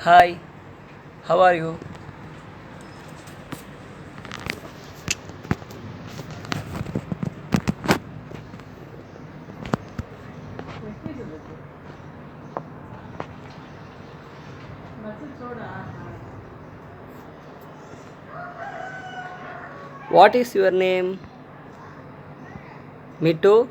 Hi, how are you? What is your name? Me too.